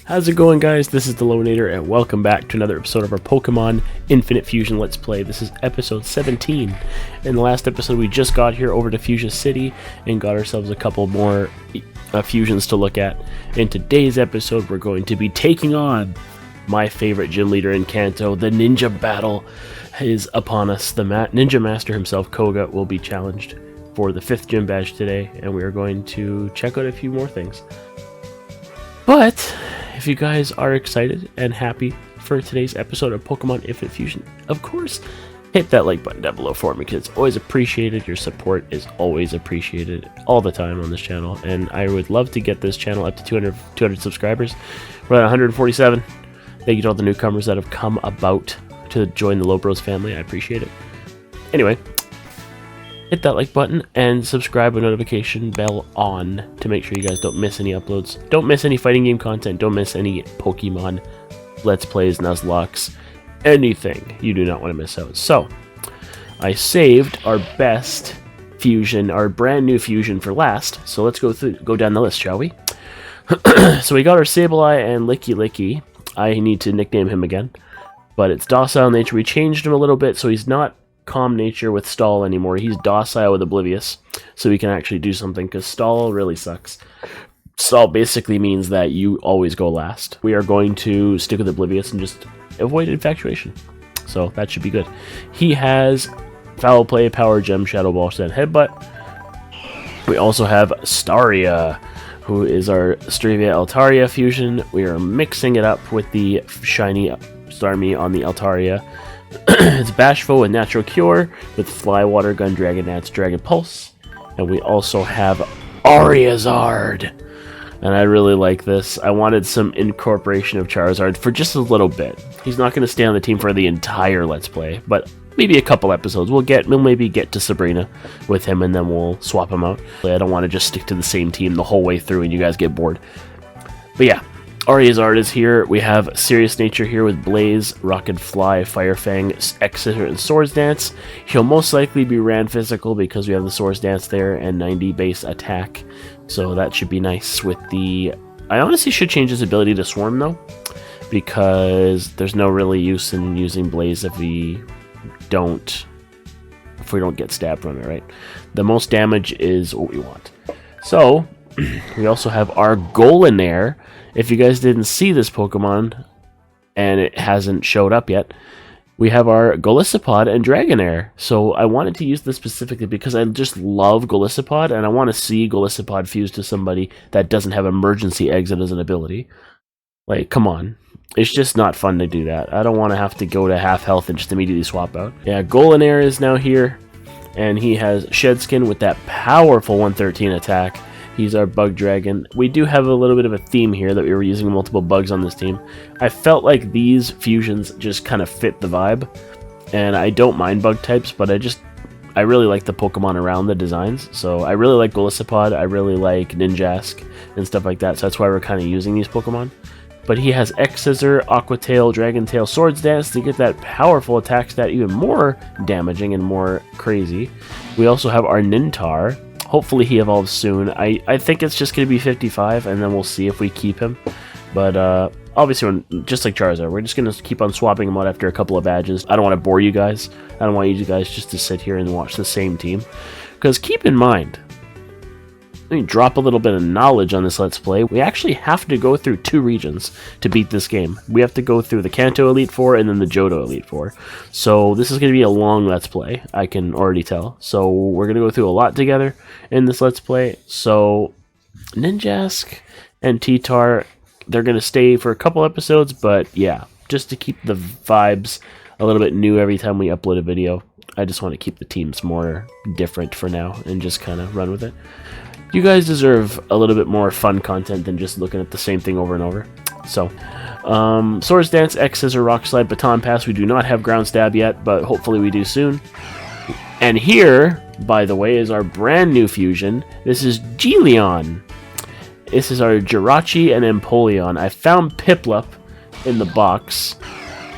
How's it going, guys? This is the Loewenator, and welcome back to another episode of our Pokemon Infinite Fusion Let's Play. This is episode 17. In the last episode, we just got here over to Fuchsia City and got ourselves a couple more fusions to look at. In today's episode, we're going to be taking on my favorite gym leader in Kanto. The ninja battle is upon us. The ninja master himself, Koga, will be challenged for the 5th gym badge today, and we are going to check out a few more things. But if you guys are excited and happy for today's episode of Pokemon Infinite Fusion, of course, hit that like button down below for me, because it's always appreciated. Your support is always appreciated all the time on this channel, and I would love to get this channel up to 200 subscribers. We're at 147. Thank you to all the newcomers that have come about to join the Lobros family. I appreciate it. Anyway, hit that like button and subscribe with notification bell on to make sure you guys don't miss any uploads. Don't miss any fighting game content. Don't miss any Pokemon Let's Plays, Nuzlockes, anything. You do not want to miss out. So, I saved our best fusion, our brand new fusion for last. So let's go down the list, shall we? So we got our Sableye and Licky. I need to nickname him again. But it's Docile Nature. We changed him a little bit so he's not Calm Nature with Stall anymore. He's Docile with Oblivious, so we can actually do something, because Stall really sucks. Stall basically means that you always go last. We are going to stick with Oblivious and just avoid Infatuation, so that should be good. He has Foul Play, Power Gem, Shadow Ball, and Headbutt. We also have Staria, who is our Stravia Altaria fusion. We are mixing it up with the shiny Starmie on the Altaria. It's Bashful with Natural Cure, with Fly, Water Gun, Dragon Dance, Dragon Pulse. And we also have Ariazard. And I really like this. I wanted some incorporation of Charizard for just a little bit. He's not going to stay on the team for the entire Let's Play, but maybe a couple episodes. We'll maybe get to Sabrina with him, and then we'll swap him out. I don't want to just stick to the same team the whole way through and you guys get bored. But yeah. Ariazard is here. We have Serious Nature here with Blaze, Rocket Fly, Fire Fang, X-Scissor, and Swords Dance. He'll most likely be ran physical because we have the Swords Dance there and 90 base attack. So that should be nice with the... I honestly should change his ability to Swarm though, because there's no really use in using Blaze if we don't get stabbed from it, right? The most damage is what we want. So, we also have our Loewenator. If you guys didn't see this Pokemon, and it hasn't showed up yet, we have our Golisopod and Dragonair. So I wanted to use this specifically because I just love Golisopod, and I want to see Golisopod fuse to somebody that doesn't have Emergency Exit as an ability. Like, come on. It's just not fun to do that. I don't want to have to go to half health and just immediately swap out. Yeah, Loewenator is now here, and he has Shed Skin with that powerful 113 attack. He's our Bug Dragon. We do have a little bit of a theme here that we were using multiple bugs on this team. I felt like these fusions just kind of fit the vibe, and I don't mind bug types, but I really like the Pokemon around the designs. So I really like Golisopod, I really like Ninjask, and stuff like that, so that's why we're kind of using these Pokemon. But he has X-Scissor, Aqua Tail, Dragon Tail, Swords Dance to get that powerful attack stat even more damaging and more crazy. We also have our Nintar. Hopefully he evolves soon. I think it's just going to be 55, and then we'll see if we keep him. But obviously, just like Charizard, we're just going to keep on swapping him out after a couple of badges. I don't want to bore you guys. I don't want you guys just to sit here and watch the same team. Because keep in mind, let me drop a little bit of knowledge on this Let's Play. We actually have to go through 2 regions to beat this game. We have to go through the Kanto Elite Four and then the Johto Elite Four. So this is going to be a long Let's Play, I can already tell. So we're going to go through a lot together in this Let's Play. So Ninjask and T-Tar, they're going to stay for a couple episodes, but yeah, just to keep the vibes a little bit new every time we upload a video. I just want to keep the teams more different for now and just kind of run with it. You guys deserve a little bit more fun content than just looking at the same thing over and over. So, Swords Dance, X-Scissor, Rock Slide, Baton Pass. We do not have Ground Stab yet, but hopefully we do soon. And here, by the way, is our brand new fusion. This is Gileon. This is our Jirachi and Empoleon. I found Piplup in the box,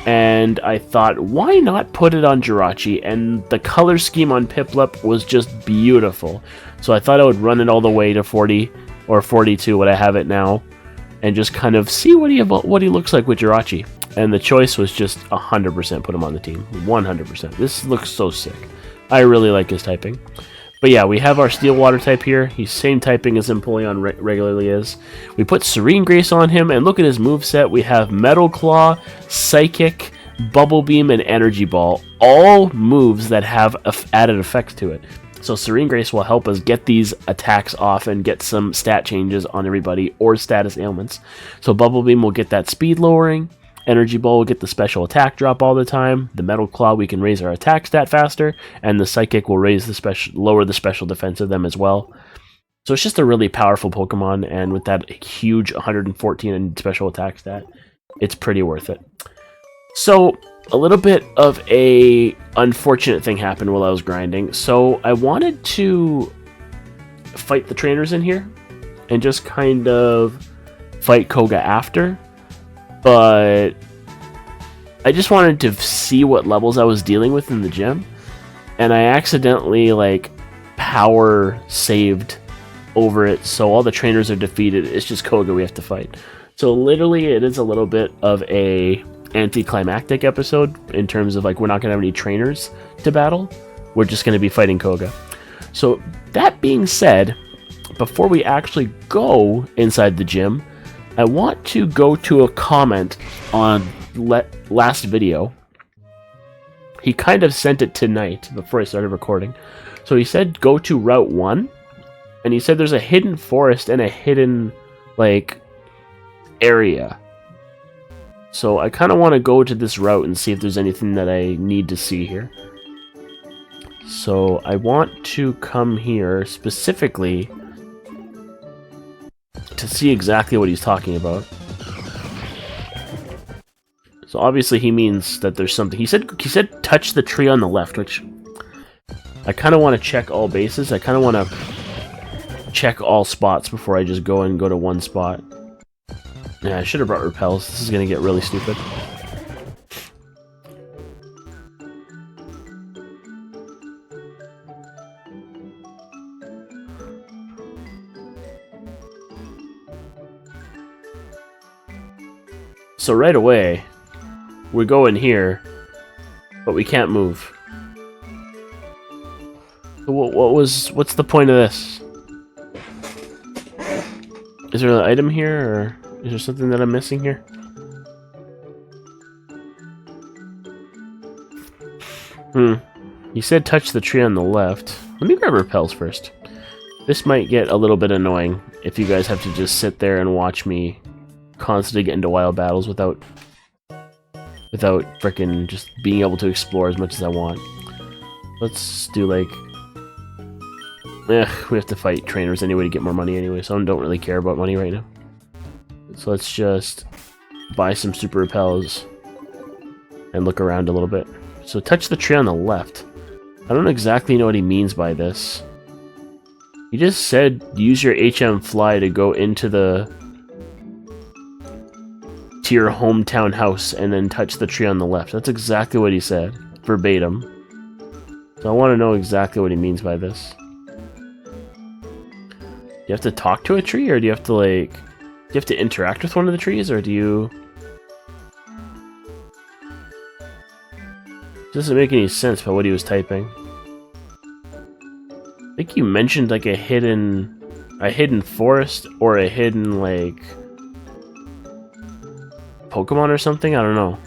and I thought, why not put it on Jirachi? And the color scheme on Piplup was just beautiful. So I thought I would run it all the way to 40 or 42, what I have it now, and just kind of see what he looks like with Jirachi. And the choice was just 100% put him on the team. 100%. This looks so sick. I really like his typing. But yeah, we have our Steel Water type here. He's same typing as Empoleon regularly is. We put Serene Grace on him, and look at his moveset. We have Metal Claw, Psychic, Bubble Beam, and Energy Ball. All moves that have added effects to it. So Serene Grace will help us get these attacks off and get some stat changes on everybody or status ailments. So Bubble Beam will get that speed lowering. Energy Ball will get the special attack drop all the time. The Metal Claw, we can raise our attack stat faster, and the Psychic will lower the special defense of them as well. So it's just a really powerful Pokemon, and with that huge 114 in special attack stat, it's pretty worth it. So a little bit of a unfortunate thing happened while I was grinding. So I wanted to fight the trainers in here and just kind of fight Koga after. But I just wanted to see what levels I was dealing with in the gym, and I accidentally like power saved over it, so all the trainers are defeated. It's just Koga we have to fight. So literally it is a little bit of a anticlimactic episode in terms of like we're not gonna have any trainers to battle. We're just gonna be fighting Koga. So that being said, before we actually go inside the gym, I want to go to a comment on last video. He kind of sent it tonight before I started recording. So he said go to Route 1, and he said there's a hidden forest and a hidden, like, area. So I kind of want to go to this route and see if there's anything that I need to see here. So I want to come here specifically to see exactly what he's talking about. So obviously he means that there's something. He said touch the tree on the left, which I kind of want to check all bases. I kind of want to check all spots before I just go to one spot. Yeah, I should have brought repels. This is going to get really stupid. So right away, we go in here, but we can't move. So what's the point of this? Is there an item here, or is there something that I'm missing here? He said touch the tree on the left. Let me grab repels first. This might get a little bit annoying if you guys have to just sit there and watch me constantly get into wild battles without frickin' just being able to explore as much as I want. Let's do like... we have to fight trainers anyway to get more money anyway, so I don't really care about money right now. So let's just buy some super repels and look around a little bit. So touch the tree on the left. I don't exactly know what he means by this. He just said use your HM fly to go into your hometown house and then touch the tree on the left. That's exactly what he said, verbatim. So I want to know exactly what he means by this. Do you have to talk to a tree, or do you have to like... do you have to interact with one of the trees, or do you... It doesn't make any sense by what he was typing. I think you mentioned like a hidden forest or a hidden like Pokemon or something? I don't know.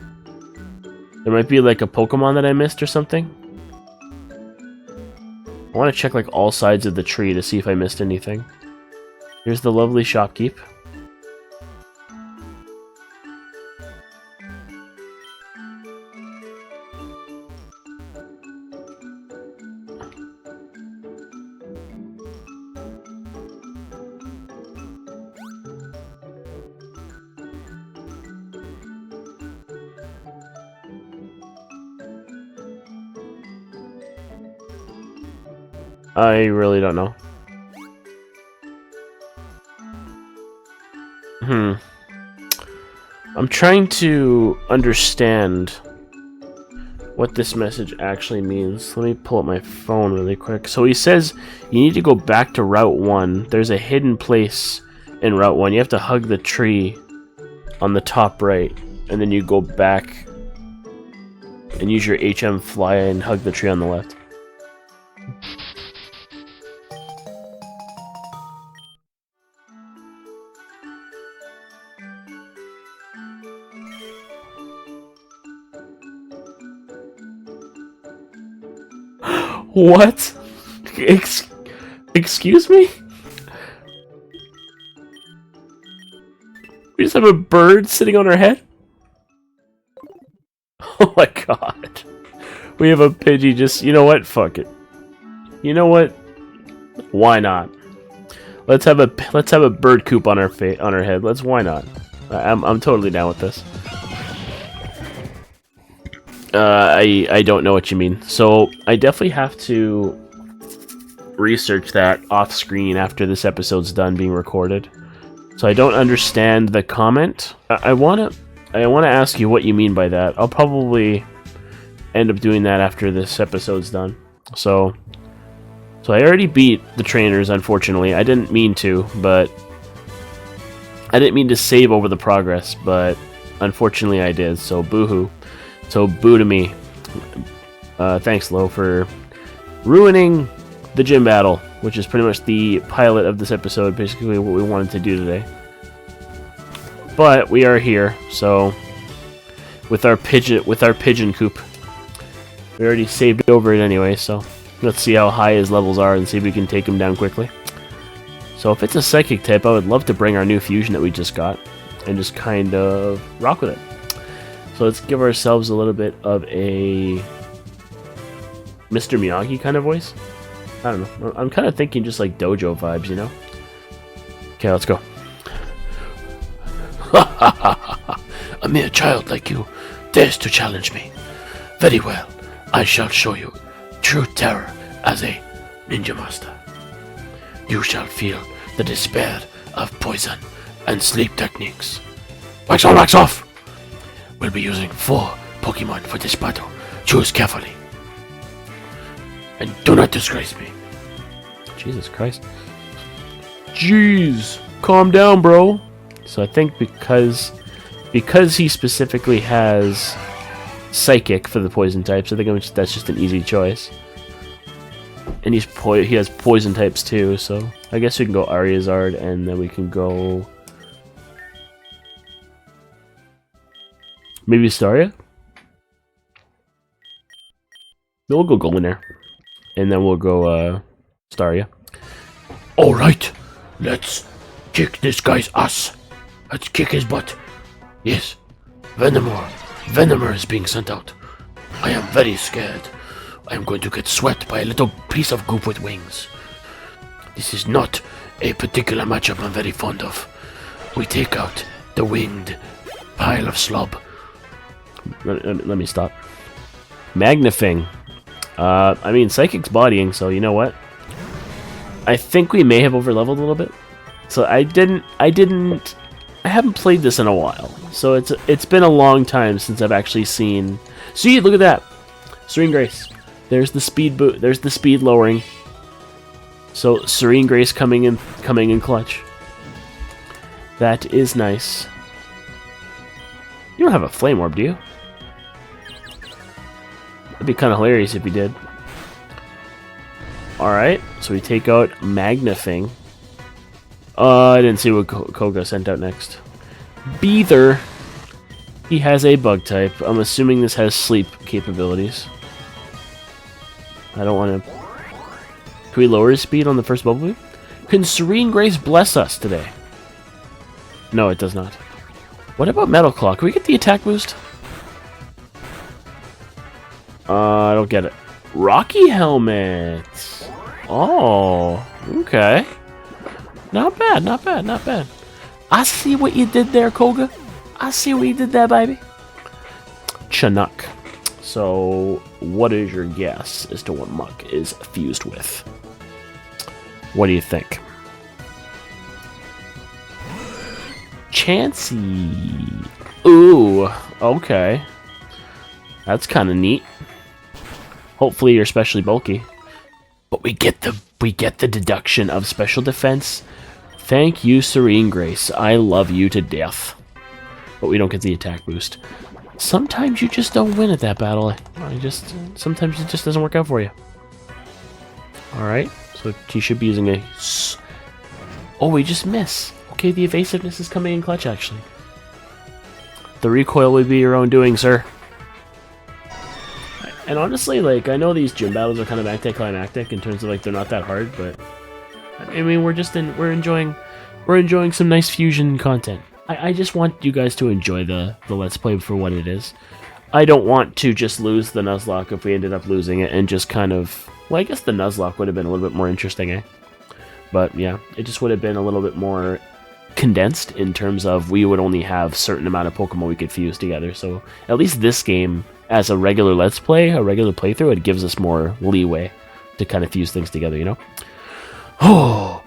There might be like a Pokemon that I missed or something. I want to check like all sides of the tree to see if I missed anything. Here's the lovely shopkeep. I really don't know. I'm trying to understand what this message actually means. Let me pull up my phone really quick. So he says you need to go back to Route 1. There's a hidden place in Route 1. You have to hug the tree on the top right, and then you go back and use your HM fly and hug the tree on the left. What? Excuse me? We just have a bird sitting on our head? Oh my god. We have a Pidgey just... You know what? Fuck it. You know what? Why not? Let's have a bird coop on our head. Why not? I'm totally down with this. I don't know what you mean. So I definitely have to research that off screen after this episode's done being recorded. So I don't understand the comment. I wanna ask you what you mean by that. I'll probably end up doing that after this episode's done. So I already beat the trainers, unfortunately. I didn't mean to, but I didn't mean to save over the progress, but unfortunately I did. So boo-hoo. So boo to me. Thanks, Lo, for ruining the gym battle, which is pretty much the pilot of this episode, basically what we wanted to do today. But we are here, so with our pigeon coop. We already saved over it anyway, so let's see how high his levels are and see if we can take him down quickly. So if it's a psychic type, I would love to bring our new fusion that we just got and just kind of rock with it. So let's give ourselves a little bit of a Mr. Miyagi kind of voice. I don't know. I'm kind of thinking just like dojo vibes, you know? Okay, let's go. A mere child like you dares to challenge me. Very well. I shall show you true terror as a ninja master. You shall feel the despair of poison and sleep techniques. Wax on, wax off! We'll be using 4 Pokemon for this battle. Choose carefully. And do not disgrace me. Jesus Christ. Jeez. Calm down, bro. So I think because he specifically has Psychic for the poison types, I think that's just an easy choice. And he has poison types too, so I guess we can go Ariazard, and then we can go maybe Staria? Then we'll go Loewenator. And then we'll go Staria. Alright, let's kick this guy's ass. Let's kick his butt. Yes, Venomer is being sent out. I am very scared. I am going to get swept by a little piece of goop with wings. This is not a particular matchup I'm very fond of. We take out the winged pile of slob. Let me stop. Magnifying. I mean, Psychic's bodying, so you know what? I think we may have overleveled a little bit. So I haven't played this in a while. So it's been a long time since I've actually seen. See, look at that. Serene Grace. There's the speed boot. There's the speed lowering. So Serene Grace coming in clutch. That is nice. You don't have a Flame Orb, do you? That'd be kind of hilarious if you did. Alright, so we take out Magnifying. I didn't see what Koga sent out next. Beether. He has a bug type. I'm assuming this has sleep capabilities. I don't want to... Can we lower his speed on the first Bubble Beam? Can Serene Grace bless us today? No, it does not. What about Metal Claw? Can we get the attack boost? I don't get it. Rocky Helmet. Oh, okay. Not bad, not bad, not bad. I see what you did there, Koga. I see what you did there, baby. Chinook. So, what is your guess as to what Muck is fused with? What do you think? Chansey. Ooh, okay. That's kind of neat. Hopefully you're especially bulky. But we get the deduction of special defense Thank you, Serene Grace. I love you to death. But we don't get the attack boost. Sometimes you just don't win at that battle. Sometimes it just doesn't work out for you. Alright, so he should be using a... Oh, we just miss. Okay, the evasiveness is coming in clutch, actually. The recoil would be your own doing, sir. And honestly, like, I know these gym battles are kind of anticlimactic in terms of, like, they're not that hard, but... I mean, we're enjoying some nice fusion content. I just want you guys to enjoy the Let's Play for what it is. I don't want to just lose the Nuzlocke if we ended up losing it and just kind of... Well, I guess the Nuzlocke would have been a little bit more interesting, eh? But, yeah, it just would have been a little bit more condensed in terms of we would only have a certain amount of Pokemon we could fuse together. So, at least this game, as a regular Let's Play, a regular playthrough, it gives us more leeway to kind of fuse things together, you know? Oh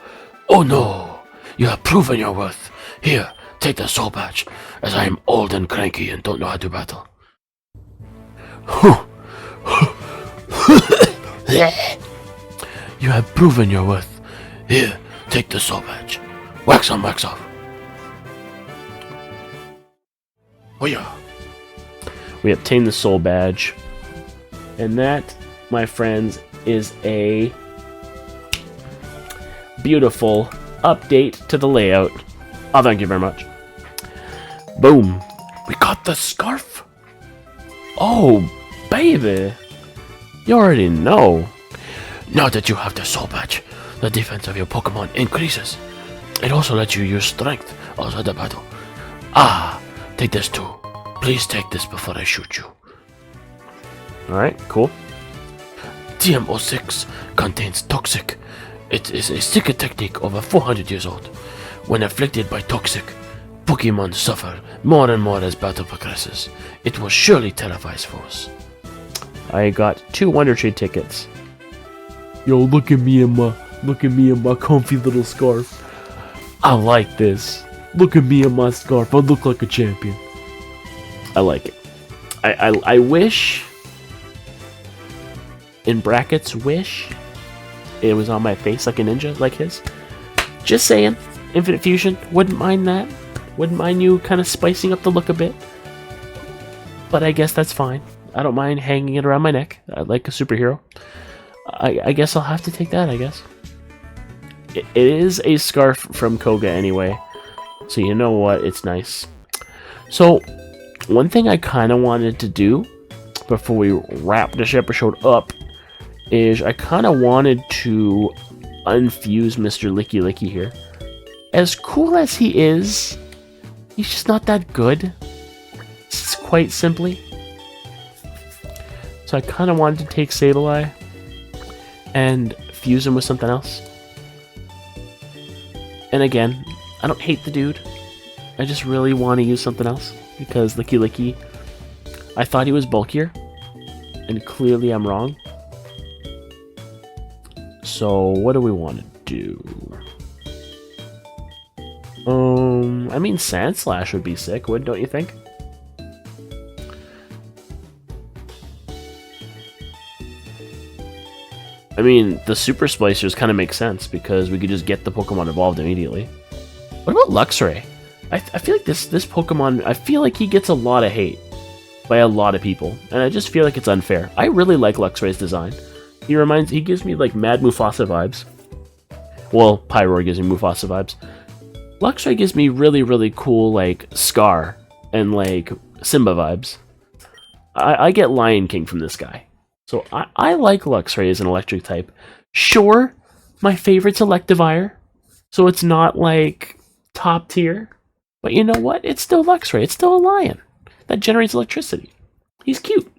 no! You have proven your worth. Here, take the soul badge, as I am old and cranky and don't know how to battle. You have proven your worth. Here, take the soul badge. Wax on, wax off. Oh yeah. We obtained the soul badge. And that, my friends, is a beautiful update to the layout. Oh, thank you very much. Boom. We got the scarf. Oh, baby. You already know. Now that you have the soul badge, the defense of your Pokemon increases. It also lets you use strength outside the battle. Ah, take this too. Please take this before I shoot you. Alright, cool. TM06 contains Toxic. It is a secret technique over 400 years old. When afflicted by Toxic, Pokemon suffer more and more as battle progresses. It will surely terrify foes. I got 2 Wonder Trade tickets. Yo, look at me in my comfy little scarf. I like this. Look at me in my scarf. I look like a champion. I like it. I wish, in brackets, wish it was on my face like a ninja, like his. Just saying. Infinite Fusion, wouldn't mind that. Wouldn't mind you kind of spicing up the look a bit. But I guess that's fine. I don't mind hanging it around my neck. I like a superhero. I guess I'll have to take that, I guess. It is a scarf from Koga anyway. So you know what? It's nice. So, one thing I kind of wanted to do before we wrap this episode up is I kind of wanted to unfuse Mr. Licky Licky here. As cool as he is, he's just not that good. It's quite simply. So I kind of wanted to take Sableye and fuse him with something else. And again, I don't hate the dude. I just really want to use something else. Because Licky Licky, I thought he was bulkier. And clearly I'm wrong. So what do we want to do? I mean Sand Slash would be sick, don't you think? I mean, the Super Splicers kind of make sense because we could just get the Pokemon evolved immediately. What about Luxray? I feel like this Pokemon, I feel like he gets a lot of hate by a lot of people, and I just feel like it's unfair. I really like Luxray's design. He gives me like Mad Mufasa vibes. Well, Pyroar gives me Mufasa vibes. Luxray gives me really, really cool like Scar and like Simba vibes. I get Lion King from this guy. So I like Luxray as an electric type. Sure, my favorite's Electivire, so it's not like top tier. But you know what? It's still Luxray. It's still a lion that generates electricity. He's cute.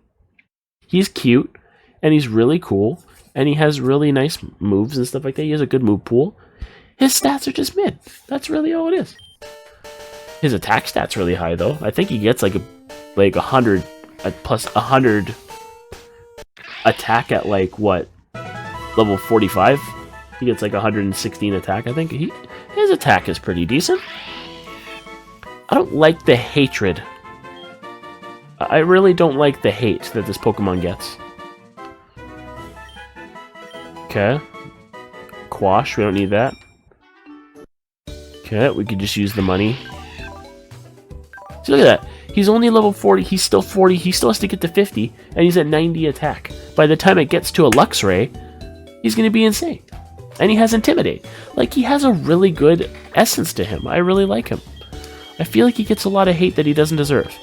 He's cute, and he's really cool, and he has really nice moves and stuff like that. He has a good move pool. His stats are just mid. That's really all it is. His attack stats really high though. I think he gets like 100 plus 100 attack at like what, level 45. He gets like 116 attack. I think his attack is pretty decent. I don't like the hatred. I really don't like the hate that this Pokemon gets. Okay. Quash, we don't need that. Okay, we could just use the money. See, look at that. He's only level 40. He's still 40. He still has to get to 50, and he's at 90 attack. By the time it gets to a Luxray, he's going to be insane. And he has Intimidate. Like, he has a really good essence to him. I really like him. I feel like he gets a lot of hate that he doesn't deserve.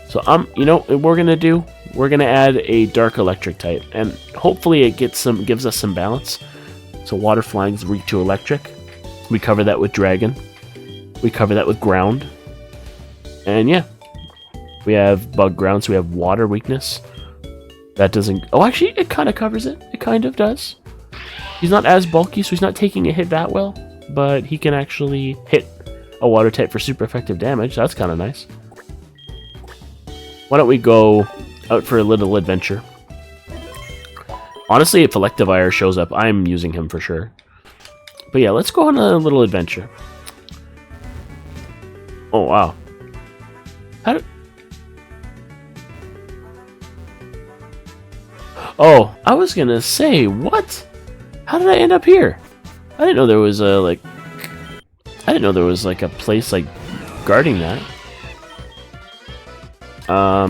So, you know what we're going to do? We're going to add a Dark Electric type, and hopefully it gives us some balance. So, Water Flying is weak to Electric. We cover that with Dragon. We cover that with Ground. And yeah, we have Bug Ground, so we have Water weakness. That doesn't... Oh, actually, it kind of covers it. It kind of does. He's not as bulky, so he's not taking a hit that well. But he can actually hit a Water type for super effective damage. That's kind of nice. Why don't we go out for a little adventure? Honestly, if Electivire shows up, I'm using him for sure. But yeah, let's go on a little adventure. Oh, wow. How did... Oh, I was gonna say, what? How did I end up here? I didn't know there was a, like... I didn't know there was, like, a place, like, guarding that.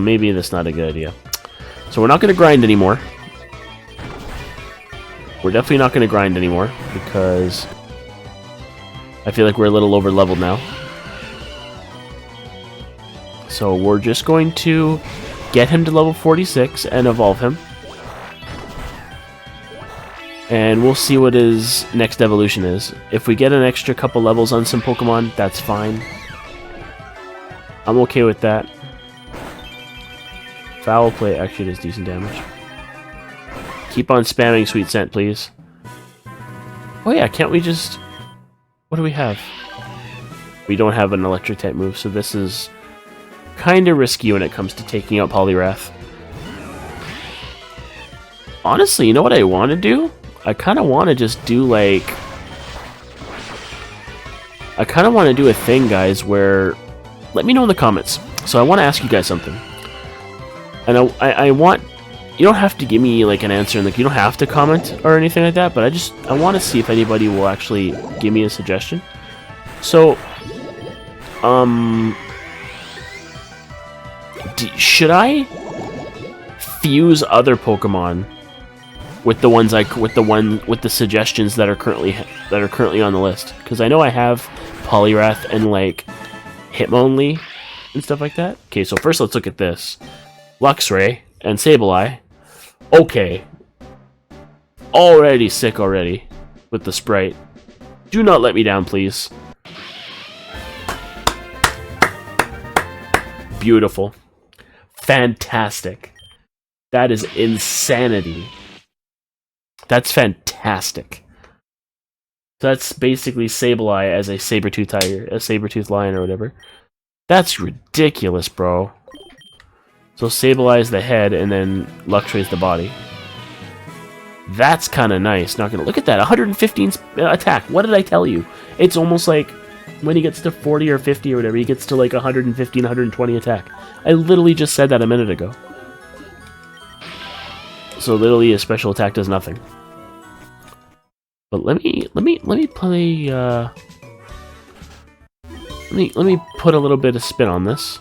Maybe that's not a good idea. So we're not gonna grind anymore. We're definitely not gonna grind anymore, because... I feel like we're a little over-leveled now. So we're just going to get him to level 46 and evolve him. And we'll see what his next evolution is. If we get an extra couple levels on some Pokemon, that's fine. I'm okay with that. Foul Play actually does decent damage. Keep on spamming Sweet Scent, please. Oh yeah, can't we just... What do we have? We don't have an electric type move, so this is kind of risky when it comes to taking out Poliwrath. Honestly, you know what I want to do? I kind of want to just do like... I kind of want to do a thing, guys, where... Let me know in the comments. So I want to ask you guys something. And I want... You don't have to give me like an answer, and like you don't have to comment or anything like that, but I want to see if anybody will actually give me a suggestion. So, should I fuse other Pokemon with the ones with the suggestions that are currently on the list? Because I know I have Poliwrath and like Hitmonlee and stuff like that. Okay, so first let's look at this. Luxray and Sableye. Okay. Already sick already with the sprite. Do not let me down, please. Beautiful. Fantastic. That is insanity. That's fantastic. So that's basically Sableye as a saber-tooth tiger, a saber-tooth lion or whatever. That's ridiculous, bro. So Sableye is the head, and then Luxray is the body. That's kind of nice. Not gonna look at that. 115 attack. What did I tell you? It's almost like when he gets to 40 or 50 or whatever, he gets to like 115, 120 attack. I literally just said that a minute ago. So literally, a special attack does nothing. But let me play. Let me put a little bit of spin on this.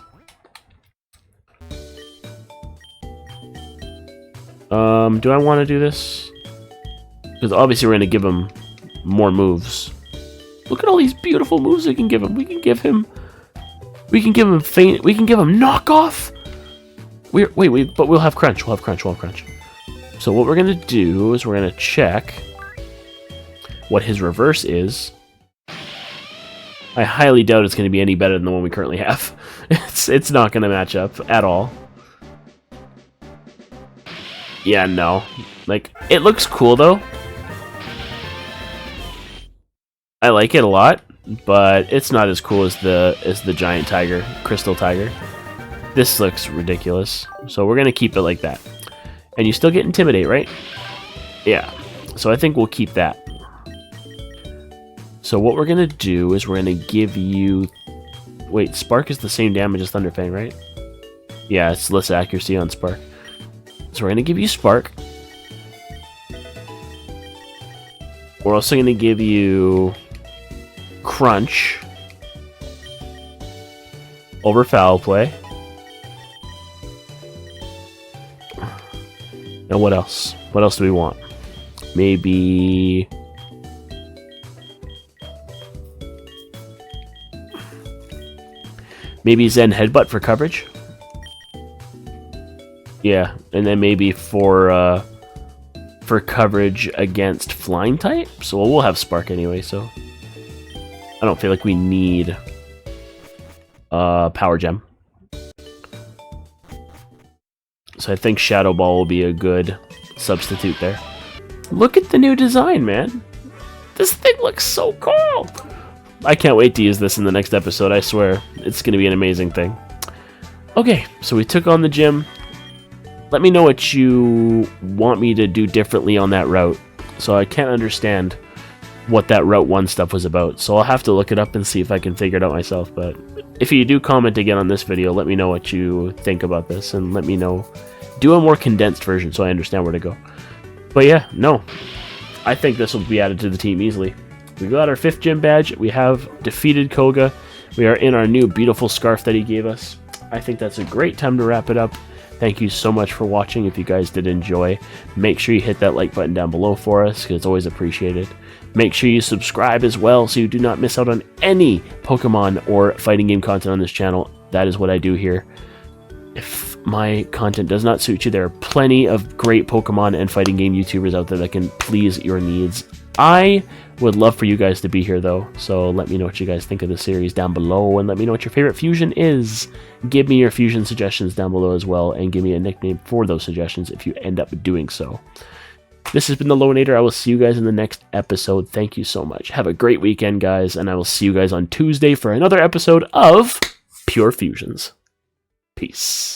Do I want to do this? Because obviously we're going to give him more moves. Look at all these beautiful moves we can give him. We can give him faint. We can give him knockoff. Wait, but we'll have crunch. We'll have crunch. So what we're going to do is we're going to check what his reverse is. I highly doubt it's going to be any better than the one we currently have. It's not going to match up at all. Yeah, no. Like, it looks cool, though. I like it a lot, but it's not as cool as the giant tiger, crystal tiger. This looks ridiculous, so we're gonna keep it like that. And you still get Intimidate, right? Yeah. So I think we'll keep that. So what we're gonna do is we're gonna give you... Wait, Spark is the same damage as Thunderfang, right? Yeah, it's less accuracy on Spark. So we're going to give you Spark. We're also going to give you Crunch over Foul Play. And what else? What else do we want? Maybe... Maybe Zen Headbutt for coverage? Yeah, and then maybe for coverage against Flying type? So we'll have Spark anyway, so... I don't feel like we need... Power Gem. So I think Shadow Ball will be a good substitute there. Look at the new design, man. This thing looks so cool. I can't wait to use this in the next episode, I swear. It's going to be an amazing thing. Okay, so we took on the gym. Let me know what you want me to do differently on that route. So I can't understand what that Route 1 stuff was about. So I'll have to look it up and see if I can figure it out myself. But if you do comment again on this video, let me know what you think about this. And let me know. Do a more condensed version so I understand where to go. But yeah, no. I think this will be added to the team easily. We got our 5th gym badge. We have defeated Koga. We are in our new beautiful scarf that he gave us. I think that's a great time to wrap it up. Thank you so much for watching. If you guys did enjoy, make sure you hit that like button down below for us, because it's always appreciated. Make sure you subscribe as well so you do not miss out on any Pokemon or fighting game content on this channel. That is what I do here. If my content does not suit you, there are plenty of great Pokemon and fighting game YouTubers out there that can please your needs. I would love for you guys to be here, though, so let me know what you guys think of the series down below, and let me know what your favorite fusion is. Give me your fusion suggestions down below as well, and give me a nickname for those suggestions if you end up doing so. This has been the Loewenator. I will see you guys in the next episode. Thank you so much. Have a great weekend, guys, and I will see you guys on Tuesday for another episode of Pure Fusions. Peace.